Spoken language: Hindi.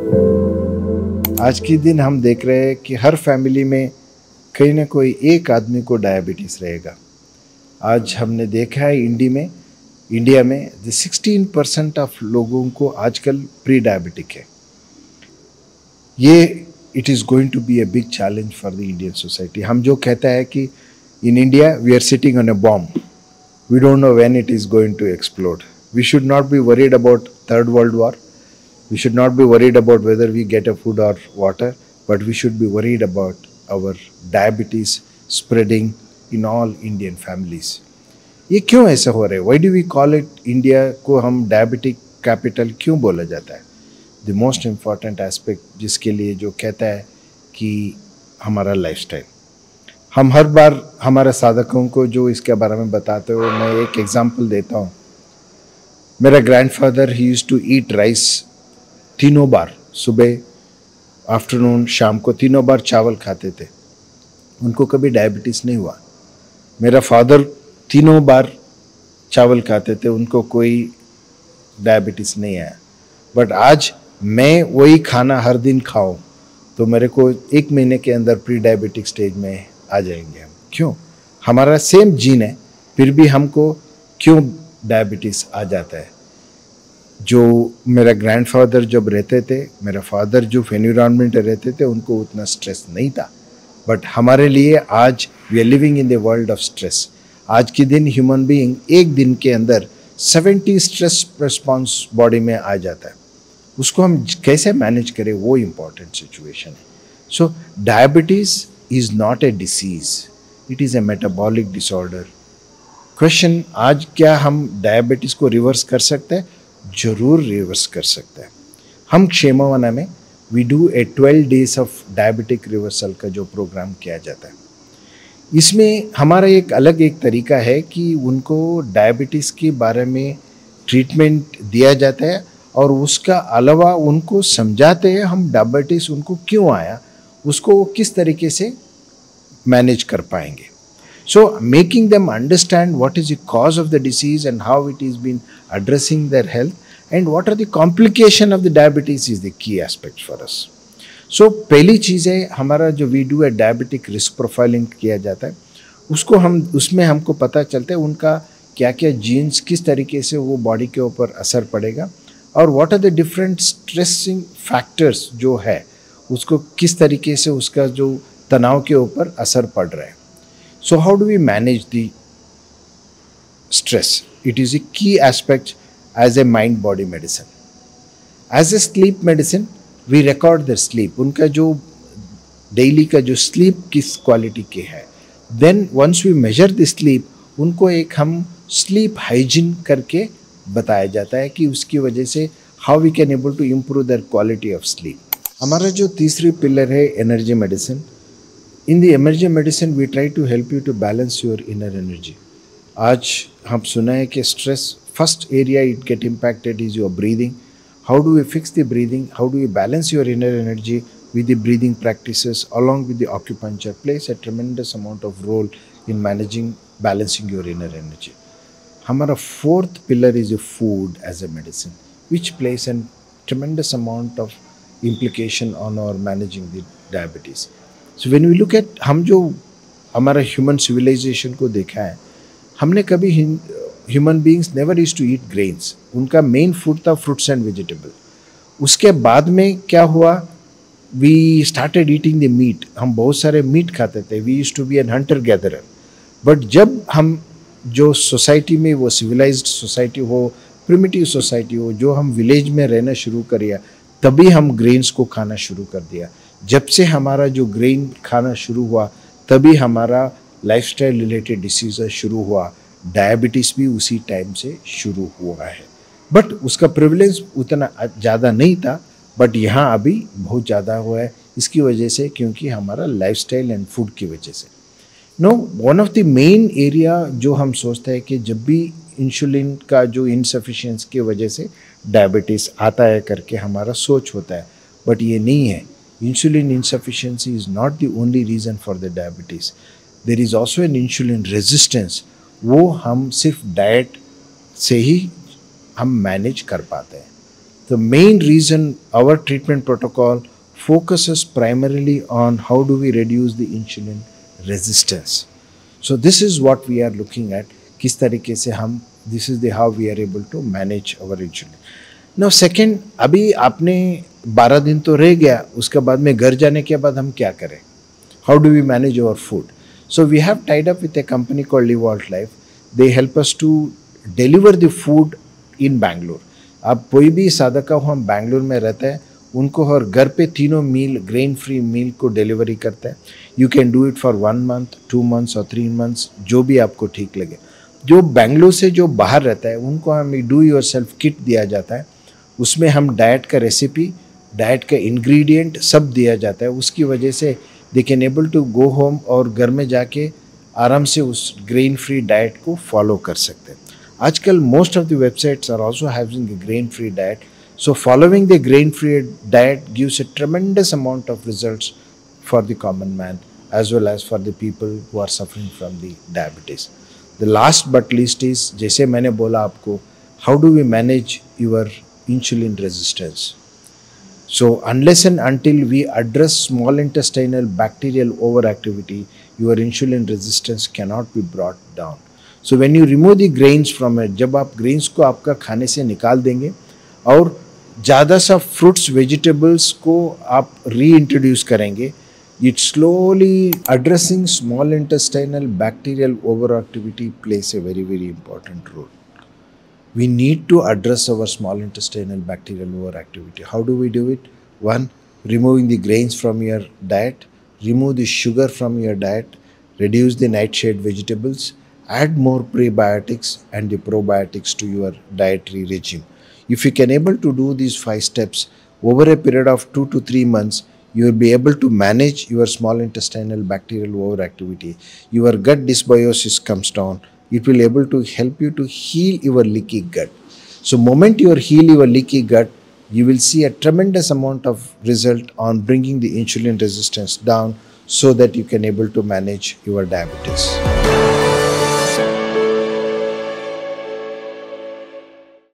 आज के दिन हम देख रहे हैं कि हर फैमिली में कहीं ना कोई एक आदमी को डायबिटीज़ रहेगा। आज हमने देखा है इंडिया में 16% ऑफ लोगों को आजकल प्री डायबिटिक है। ये it is going to be a big challenge for the Indian society. हम जो कहता है कि in India we are sitting on a bomb, we don't know when it is going to explode. We should not be worried about third world war. We should not be worried about whether we get a food or water, but we should be worried about our diabetes spreading in all Indian families. ये क्यों ऐसा हो रहा है? Why do we call it India को हम diabetic capital क्यों बोला जाता है? The most important aspect जिसके लिए जो कहता है कि हमारा lifestyle. हम हर बार हमारे साधकों को जो इसके बारे में बताते हो, मैं एक एग्जाम्पल देता हूँ। मेरा ग्रैंडफादर ही यूज्ड टू ईट राइस तीनों बार, सुबह, आफ्टरनून, शाम को तीनों बार चावल खाते थे। उनको कभी डायबिटीज़ नहीं हुआ। मेरा फादर तीनों बार चावल खाते थे, उनको कोई डायबिटीज़ नहीं आया। बट आज मैं वही खाना हर दिन खाऊं तो मेरे को 1 महीने के अंदर प्री डायबिटिक स्टेज में आ जाएंगे हम। क्यों? हमारा सेम जीन है, फिर भी हमको क्यों डायबिटीज़ आ जाता है? जो मेरा ग्रैंडफादर जब रहते थे, मेरा फादर जो एनवायरनमेंट रहते थे, उनको उतना स्ट्रेस नहीं था। बट हमारे लिए आज we are living in the world of stress. आज के दिन ह्यूमन बीइंग एक दिन के अंदर 70 स्ट्रेस रिस्पॉन्स बॉडी में आ जाता है। उसको हम कैसे मैनेज करें, वो इम्पॉर्टेंट सिचुएशन है। So diabetes is not a disease, it is a metabolic disorder. Question, आज क्या हम डायबिटीज़ को रिवर्स कर सकते हैं? जरूर रिवर्स कर सकते हैं। हम क्षेमवना में we do a 12 days of diabetic reversal का जो प्रोग्राम किया जाता है, इसमें हमारा एक तरीका है कि उनको डायबिटीज़ के बारे में ट्रीटमेंट दिया जाता है और उसका अलावा उनको समझाते हैं हम डायबिटीज़ उनको क्यों आया, उसको वो किस तरीके से मैनेज कर पाएंगे। So making them understand what is the cause of the disease and how it is been addressing their health and what are the complication of the diabetes is the key aspect for us. So पहली चीज़ है हमारा जो we do a diabetic risk profiling किया जाता है, उसमें हमको पता चलता है उनका क्या क्या जीन्स किस तरीके से वो बॉडी के ऊपर असर पड़ेगा और what are the different stressing factors जो है उसको किस तरीके से उसका जो तनाव के ऊपर असर पड़ रहा है। So how do we manage the stress? It is a key aspect as a mind-body medicine. As a sleep medicine, we record their sleep. उनका जो daily का जो sleep किस quality के है. Then once we measure the sleep, उनको एक हम sleep hygiene करके बताया जाता है कि उसकी वजह से how we can able to improve their quality of sleep. हमारा जो तीसरी पिलर है energy medicine. In the emergency medicine, we try to help you to balance your inner energy. आज हम सुना है कि stress first area it get impacted is your breathing. How do we fix the breathing? How do we balance your inner energy with the breathing practices along with the acupuncture plays a tremendous amount of role in balancing your inner energy. हमारा fourth pillar is your food as a medicine, which plays a tremendous amount of implication on our managing the diabetes. So when we look at हम जो हमारा ह्यूमन सिविलाइजेशन को देखा है, हमने कभी human beings never used to eat grains. उनका मेन फूड था फ्रूट्स एंड वेजिटेबल। उसके बाद में क्या हुआ, we started eating the meat. हम बहुत सारे मीट खाते थे। We used to be an hunter gatherer. But जब हम जो सोसाइटी में वो सिविलाइज्ड सोसाइटी हो, प्रिमिटिव सोसाइटी हो, जो हम विलेज में रहना शुरू करिए, तभी हम ग्रेन्स को खाना शुरू कर दिया। जब से हमारा जो ग्रेन खाना शुरू हुआ, तभी हमारा लाइफस्टाइल रिलेटेड डिसीज़ शुरू हुआ। डायबिटीज़ भी उसी टाइम से शुरू हुआ है। बट उसका प्रिवलेंस उतना ज़्यादा नहीं था, बट यहाँ अभी बहुत ज़्यादा हुआ है। इसकी वजह से, क्योंकि हमारा लाइफस्टाइल एंड फूड की वजह से। No, one of the main area जो हम सोचते हैं कि जब भी इंसुलिन का जो इनसफिशिएंस की वजह से डायबिटीज़ आता है करके हमारा सोच होता है, बट ये नहीं है। Insulin insufficiency is not the only reason for the diabetes. There is also an insulin resistance. वो हम सिर्फ डाइट से ही हम मैनेज कर पाते हैं। The main reason our treatment protocol focuses primarily on how do we reduce the insulin resistance. So this is what we are looking at. किस तरीके से हम, this is the how we are able to manage our insulin. Now second, अभी आपने 12 दिन तो रह गया, उसके बाद में घर जाने के बाद हम क्या करें? How do we manage our food? So we have tied up with a company called Livalt Life. They help us to deliver the food in Bangalore. अब कोई भी साधक हो हम बैंगलोर में रहते हैं, उनको हर घर पे तीनों मील ग्रेन फ्री मील को डिलीवरी करते हैं. You can do it for 1 month, 2 months और 3 months, जो भी आपको ठीक लगे. जो बैंगलोर से जो बाहर रहता है उनको हमें डू योर सेल्फ किट दिया जाता है. उसमें हम डाइट का रेसिपी, डाइट का इंग्रेडिएंट सब दिया जाता है. उसकी वजह से they can able to go home और घर में जाके आराम से उस ग्रेन फ्री डाइट को फॉलो कर सकते हैं. आजकल most of the websites are also having a grain free diet. So following the grain-free diet gives a tremendous amount of results for the common man as well as for the people who are suffering from the diabetes. The last but least is, जैसे मैंने बोला आपको, how do we manage your insulin resistance? So unless and until we address small intestinal bacterial overactivity, your insulin resistance cannot be brought down. So when you remove the grains from it, जब आप grains को आपका खाने से निकाल देंगे और ज़्यादा सा फ्रूट्स वेजिटेबल्स को आप रीइंट्रोड्यूस करेंगे, it slowly addressing small intestinal bacterial over activity plays a very very important role. We need to address our small intestinal bacterial overactivity. How do we do it? One, removing the grains from your diet, remove the sugar from your diet, reduce the nightshade vegetables, add more prebiotics and the probiotics to your dietary regime. If you can able to do these 5 steps over a period of 2 to 3 months, you will be able to manage your small intestinal bacterial overactivity. Your gut dysbiosis comes down. It will able to help you to heal your leaky gut. So moment you heal your leaky gut, you will see a tremendous amount of result on bringing the insulin resistance down so that you can able to manage your diabetes.